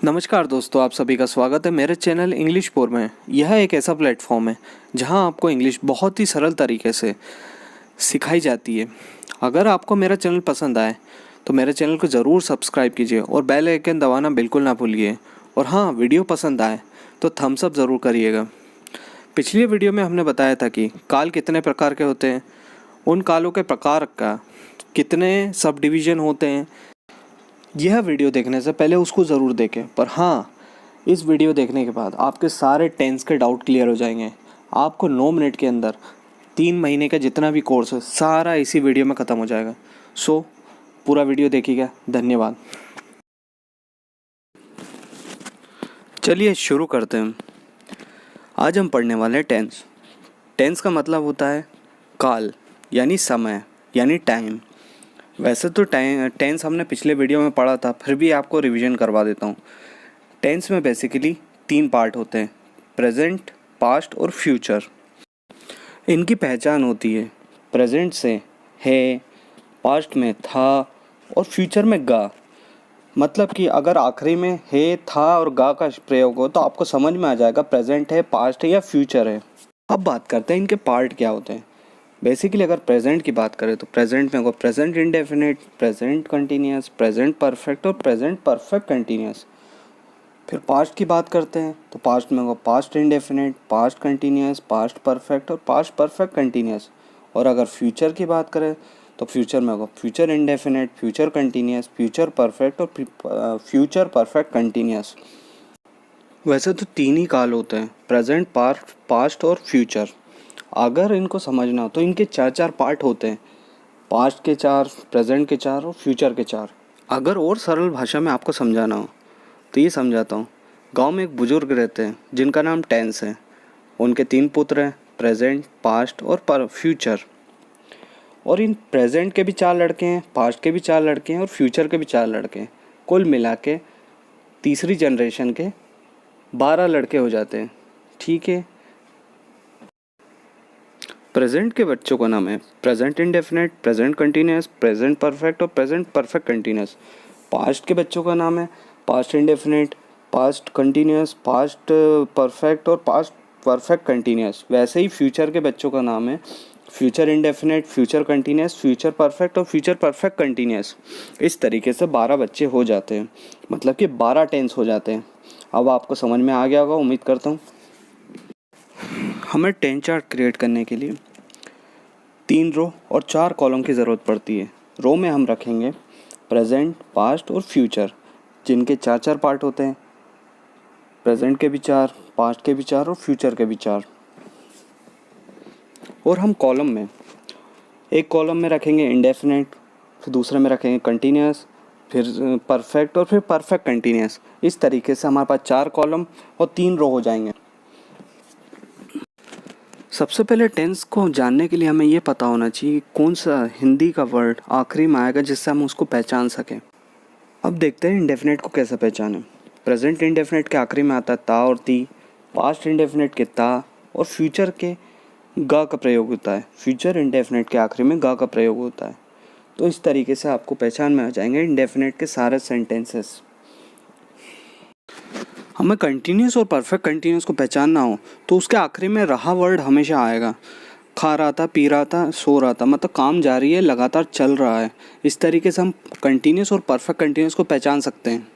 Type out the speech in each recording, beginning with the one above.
नमस्कार दोस्तों, आप सभी का स्वागत है मेरे चैनल इंग्लिश पोर में। यह एक ऐसा प्लेटफॉर्म है जहां आपको इंग्लिश बहुत ही सरल तरीके से सिखाई जाती है। अगर आपको मेरा चैनल पसंद आए तो मेरे चैनल को ज़रूर सब्सक्राइब कीजिए और बेल आइकन दबाना बिल्कुल ना भूलिए। और हाँ, वीडियो पसंद आए तो थम्स अप ज़रूर करिएगा। पिछली वीडियो में हमने बताया था कि काल कितने प्रकार के होते हैं, उन कालों के प्रकार का कितने सब डिवीज़न होते हैं। यह वीडियो देखने से पहले उसको ज़रूर देखें, पर हाँ, इस वीडियो देखने के बाद आपके सारे टेंस के डाउट क्लियर हो जाएंगे। आपको 9 मिनट के अंदर 3 महीने का जितना भी कोर्स है सारा इसी वीडियो में ख़त्म हो जाएगा। सो पूरा वीडियो देखिएगा। धन्यवाद। चलिए शुरू करते हैं। आज हम पढ़ने वाले हैं टेंस। टेंस का मतलब होता है काल, यानी समय, यानी टाइम। वैसे तो टेंस हमने पिछले वीडियो में पढ़ा था, फिर भी आपको रिवीजन करवा देता हूँ। टेंस में बेसिकली 3 पार्ट होते हैं, प्रेजेंट, पास्ट और फ्यूचर। इनकी पहचान होती है प्रेजेंट से है, पास्ट में था और फ्यूचर में गा। मतलब कि अगर आखिरी में है, था और गा का प्रयोग हो तो आपको समझ में आ जाएगा प्रेजेंट है, पास्ट है या फ्यूचर है। अब बात करते हैं इनके पार्ट क्या होते हैं। बेसिकली अगर प्रेजेंट की बात करें तो प्रेजेंट में होगा present indefinite, present continuous, present perfect और प्रेजेंट परफेक्ट कंटिन्यूस। फिर पास्ट की बात करते हैं तो पास्ट में होगा past indefinite, past continuous, past perfect और पास्ट परफेक्ट कंटिन्यूस। और अगर फ्यूचर की बात करें तो फ्यूचर में होगा future indefinite, future continuous, future perfect और फ्यूचर परफेक्ट कंटिन्यूस। वैसे तो 3 ही काल होते हैं, प्रेजेंट, पास्ट और फ्यूचर। अगर इनको समझना हो तो इनके 4 पार्ट होते हैं, पास्ट के 4, प्रेजेंट के 4 और फ्यूचर के 4। अगर और सरल भाषा में आपको समझाना हो तो ये समझाता हूँ। गांव में एक बुजुर्ग रहते हैं जिनका नाम टेंस है। उनके 3 पुत्र हैं, प्रेजेंट, पास्ट और फ्यूचर। और इन प्रेजेंट के भी 4 लड़के हैं, पास्ट के भी 4 लड़के हैं और फ्यूचर के भी 4 लड़के हैं। कुल मिला के तीसरी जनरेशन के 12 लड़के हो जाते हैं। ठीक है। प्रेजेंट के बच्चों का नाम है present indefinite, present continuous, present perfect और प्रेजेंट परफेक्ट कंटिन्यूस। पास्ट के बच्चों का नाम है past indefinite, past continuous, past perfect और पास्ट परफेक्ट कंटिन्यूस। वैसे ही फ्यूचर के बच्चों का नाम है future indefinite, future continuous, future perfect और फ्यूचर परफेक्ट कंटिन्यूस। इस तरीके से 12 बच्चे हो जाते हैं, मतलब कि 12 टेंस हो जाते हैं। अब आपको समझ में आ गया होगा, उम्मीद करता हूँ। हमें टेन चार्ट क्रिएट करने के लिए 3 रो और 4 कॉलम की ज़रूरत पड़ती है। रो में हम रखेंगे प्रेजेंट, पास्ट और फ्यूचर, जिनके 4 पार्ट होते हैं, प्रेजेंट के भी 4, पास्ट के भी 4 और फ्यूचर के भी 4। और हम कॉलम में, एक कॉलम में रखेंगे इंडेफिनिट, फिर दूसरे में रखेंगे कंटिन्यूस, फिर परफेक्ट और फिर परफेक्ट कंटिन्यूस। इस तरीके से हमारे पास 4 कॉलम और 3 रो हो जाएंगे। सबसे पहले टेंस को जानने के लिए हमें ये पता होना चाहिए कौन सा हिंदी का वर्ड आखिरी में आएगा जिससे हम उसको पहचान सकें। अब देखते हैं इंडेफिनिट को कैसे पहचानें। प्रेजेंट इंडेफिनिट के आखिरी में आता है ता और ती, पास्ट इंडेफिनिट के ता और फ्यूचर के गा का प्रयोग होता है। फ्यूचर इंडेफिनिट के आखिरी में गा का प्रयोग होता है। तो इस तरीके से आपको पहचान में आ जाएंगे इंडेफिनिट के सारे सेंटेंसेस। हमें कंटिन्यूस और परफेक्ट कंटिन्यूस को पहचानना हो तो उसके आखिरी में रहा वर्ड हमेशा आएगा। खा रहा था, पी रहा था, सो रहा था, मतलब काम जारी है, लगातार चल रहा है। इस तरीके से हम कंटिन्यूस और परफेक्ट कंटिन्यूस को पहचान सकते हैं।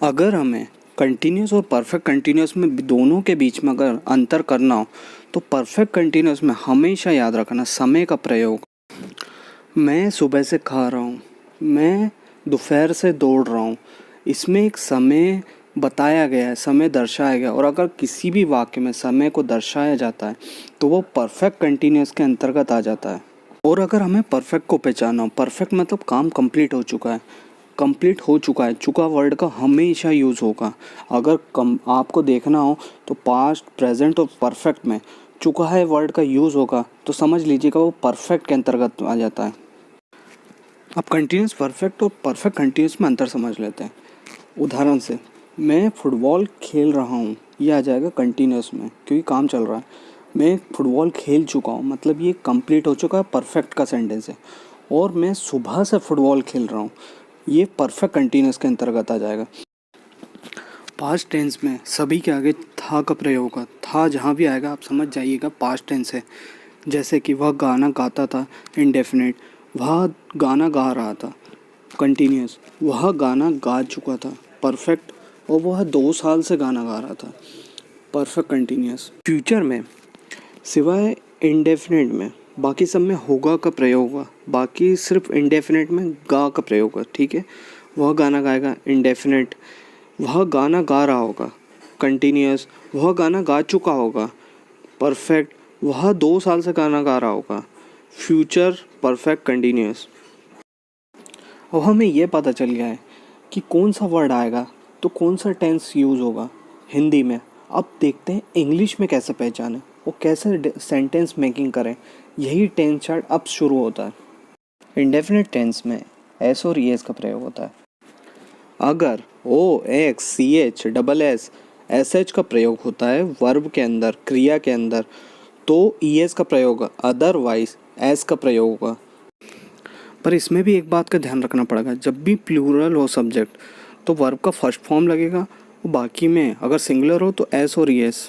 अगर हमें कंटिन्यूस और परफेक्ट कंटिन्यूस में दोनों के बीच में अगर अंतर करना हो तो परफेक्ट कंटिन्यूस में हमेशा याद रखना समय का प्रयोग। मैं सुबह से खा रहा हूँ, मैं दोपहर से दौड़ रहा हूँ, इसमें एक समय बताया गया है, समय दर्शाया गया। और अगर किसी भी वाक्य में समय को दर्शाया जाता है तो वो परफेक्ट कंटिन्यूस के अंतर्गत आ जाता है। और अगर हमें परफेक्ट को पहचानना हो, परफेक्ट मतलब काम कंप्लीट हो चुका है, कंप्लीट हो चुका है, चुका वर्ड का हमेशा यूज़ होगा। अगर आपको देखना हो तो पास्ट, प्रेजेंट और परफेक्ट में चुका है वर्ड का यूज़ होगा तो समझ लीजिएगा वो परफेक्ट के अंतर्गत आ जाता है। अब कंटिन्यूस परफेक्ट और परफेक्ट कंटिन्यूस में अंतर समझ लेते हैं। उदाहरण से, मैं फुटबॉल खेल रहा हूँ, ये आ जाएगा कंटिन्यूस में क्योंकि काम चल रहा है। मैं फुटबॉल खेल चुका हूँ, मतलब ये कंप्लीट हो चुका है, परफेक्ट का सेंटेंस है। और मैं सुबह से फुटबॉल खेल रहा हूँ, ये परफेक्ट कंटिन्यूस के अंतर्गत आ जाएगा। पास्ट टेंस में सभी के आगे था का प्रयोग होगा। था जहाँ भी आएगा आप समझ जाइएगा पास्ट टेंस है। जैसे कि वह गाना गाता था, इंडेफिनिट। वह गाना गा रहा था, कंटिन्यूस। वह गाना गा चुका था, परफेक्ट। और वह 2 साल से गाना गा रहा था, परफेक्ट कंटिन्यूस। फ्यूचर में सिवाय इंडेफिनिट में बाकी सब में होगा का प्रयोग हुआ, बाकी सिर्फ इंडेफिनिट में गा का प्रयोग हुआ। ठीक है, वह गाना गाएगा, इंडेफिनिट। वह गाना गा रहा होगा, कंटिन्यूस। वह गाना गा चुका होगा, परफेक्ट। वह 2 साल से गाना गा रहा होगा, फ्यूचर परफेक्ट कंटिन्यूस। अब हमें यह पता चल गया है कि कौन सा वर्ड आएगा तो कौन सा टेंस यूज़ होगा हिंदी में। अब देखते हैं इंग्लिश में कैसे पहचानें और कैसे सेंटेंस मेकिंग करें। यही टेंस चार्ट अब शुरू होता है। इंडेफिनिट टेंस में एस और ईएस का प्रयोग होता है। अगर O X C H double S S H का प्रयोग होता है वर्ब के अंदर, क्रिया के अंदर, तो ईएस का प्रयोग होगा, अदरवाइज एस का प्रयोग होगा। पर इसमें भी एक बात का ध्यान रखना पड़ेगा, जब भी प्लूरल हो सब्जेक्ट तो वर्ब का फर्स्ट फॉर्म लगेगा, और बाकी में अगर सिंगुलर हो तो एस और ईएस।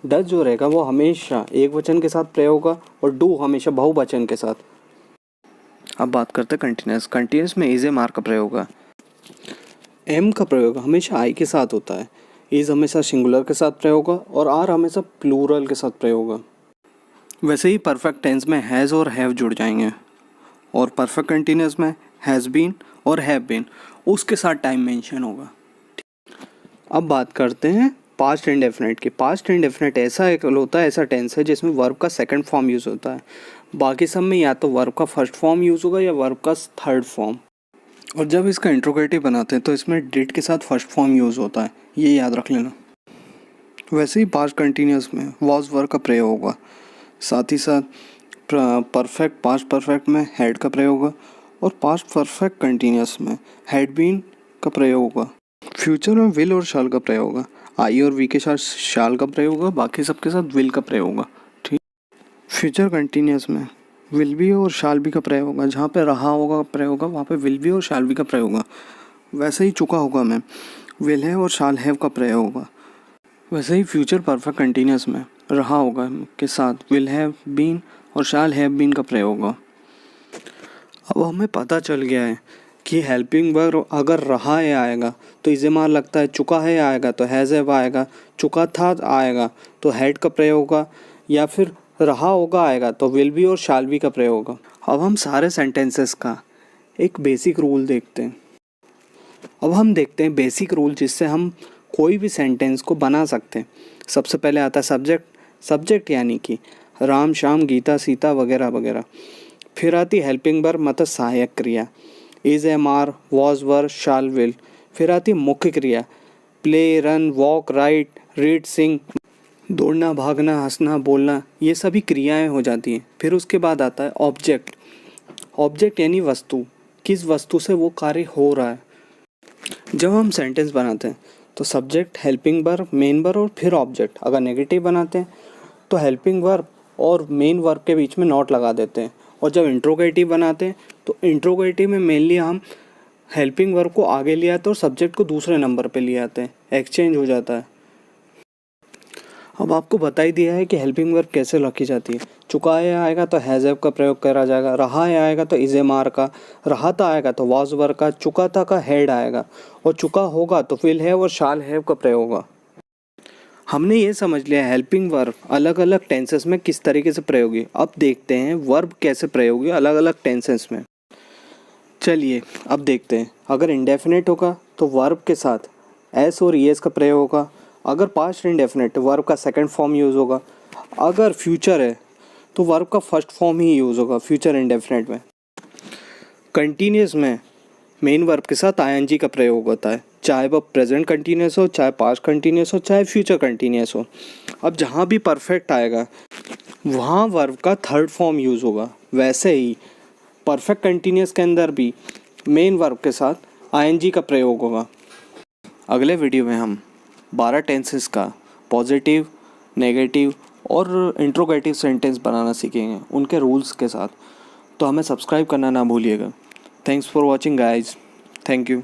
डज जो रहेगा वो हमेशा एक वचन के साथ प्रयोग होगा और डू हमेशा बहुवचन के साथ। अब बात करते हैं कंटिन्यूस। कंटिन्यूस में इज ए मार का प्रयोग होगा। एम का प्रयोग हमेशा आई के साथ होता है, इज हमेशा सिंगुलर के साथ प्रयोग होगा और आर हमेशा प्लूरल के साथ प्रयोग होगा। वैसे ही परफेक्ट टेंस में हैज़ और हैव जुड़ जाएंगे, और परफेक्ट कंटिन्यूस में हैज़ बीन और हैव बीन उसके साथ टाइम मेंशन होगा। अब बात करते हैं पास्ट इंडेफिनिट की। पास्ट इंडेफिनिट ऐसा एक होता है, ऐसा टेंस है जिसमें वर्ब का सेकंड फॉर्म यूज़ होता है। बाकी सब में या तो वर्ब का फर्स्ट फॉर्म यूज़ होगा या वर्ब का थर्ड फॉर्म। और जब इसका इंट्रोगेटिव बनाते हैं तो इसमें डिड के साथ फर्स्ट फॉर्म यूज़ होता है, ये याद रख लेना। वैसे ही पास्ट कंटिन्यूस में वॉज वर्ब का प्रयोग होगा, साथ ही साथ परफेक्ट पास्ट परफेक्ट में हैड का प्रयोग होगा, और पास्ट परफेक्ट कंटिन्यूस में हैड बीन का प्रयोग होगा। फ्यूचर में विल और शाल का प्रयोग होगा, आई और वी के साथ शाल का प्रयोग होगा, बाकी सबके साथ विल का प्रयोग होगा। ठीक, फ्यूचर कंटिन्यूस में विल बी और शाल बी का प्रयोग होगा, जहाँ पे रहा होगा प्रयोग होगा वहाँ पे विल बी और शाल बी का प्रयोग होगा। वैसे ही चुका होगा में विल है और शाल हैव का प्रयोग होगा। वैसे ही फ्यूचर परफेक्ट कंटिन्यूस में रहा होगा के साथ विल हैव बीन और शाल हैव बीन का प्रयोग होगा। अब हमें पता चल गया है कि हेल्पिंग वर्ब अगर रहा है आएगा तो इसे मार लगता है, चुका है आएगा तो हैज़ हैव आएगा, चुका था आएगा तो हैड का प्रयोग होगा, या फिर रहा होगा आएगा तो विल बी और शाल बी का प्रयोग होगा। अब हम सारे सेंटेंसेस का एक बेसिक रूल देखते हैं। अब हम देखते हैं बेसिक रूल जिससे हम कोई भी सेंटेंस को बना सकते हैं। सबसे पहले आता है सब्जेक्ट। सब्जेक्ट यानी कि राम श्याम गीता सीता वगैरह वगैरह। फिर आती हेल्पिंग वर्ब मतलब सहायक क्रिया, is am are was were shall will. फिर आती मुख्य क्रिया, play run walk write read sing. दौड़ना भागना हंसना बोलना ये सभी क्रियाएं हो जाती हैं। फिर उसके बाद आता है ऑब्जेक्ट। ऑब्जेक्ट यानी वस्तु, किस वस्तु से वो कार्य हो रहा है। जब हम सेंटेंस बनाते हैं तो subject, helping verb, main verb और फिर ऑब्जेक्ट। अगर नेगेटिव बनाते हैं तो हेल्पिंग वर्ब और मेन वर्ब के बीच में नॉट लगा देते हैं। और जब इंट्रोगेटिव बनाते हैं तो इंट्रोगेटिव में मेनली हम हेल्पिंग वर्ब को आगे ले आते हैं और सब्जेक्ट को दूसरे नंबर पे ले आते हैं, एक्सचेंज हो जाता है। अब आपको बता ही दिया है कि हेल्पिंग वर्ब कैसे लिखी जाती है। चुका है आएगा तो हैज़ हैव का प्रयोग करा जाएगा, रहा है आएगा तो इज एम आर का, रहा था आएगा तो वॉज वर का, चुका था का हैड आएगा, और चुका होगा तो विल हैव और शाल हैव का प्रयोग होगा। हमने ये समझ लिया हेल्पिंग वर्ब अलग अलग टेंसेस में किस तरीके से प्रयोगी। अब देखते हैं वर्ब कैसे प्रयोगी अलग अलग टेंसेस में। चलिए अब देखते हैं। अगर इंडेफिनिट होगा तो वर्ब के साथ एस और ईएस का प्रयोग होगा। अगर पास्ट इंडेफिनिट वर्ब का सेकंड फॉर्म यूज़ होगा। अगर फ्यूचर है तो वर्ब का फर्स्ट फॉर्म ही यूज़ होगा फ्यूचर इंडेफिनिट में। कंटिन्यूस में मेन वर्ब के साथ आईएनजी का प्रयोग होता है, चाहे वह प्रेजेंट कंटिन्यूस हो, चाहे पास्ट कंटिन्यूस हो, चाहे फ्यूचर कंटिन्यूस हो। अब जहाँ भी परफेक्ट आएगा वहाँ वर्ब का थर्ड फॉर्म यूज़ होगा। वैसे ही परफेक्ट कंटिन्यूस के अंदर भी मेन वर्ब के साथ आईएनजी का प्रयोग होगा। अगले वीडियो में हम 12 टेंसेस का पॉजिटिव, नेगेटिव और इंट्रोगेटिव सेंटेंस बनाना सीखेंगे उनके रूल्स के साथ। तो हमें सब्सक्राइब करना ना भूलिएगा। Thanks for watching guys. Thank you.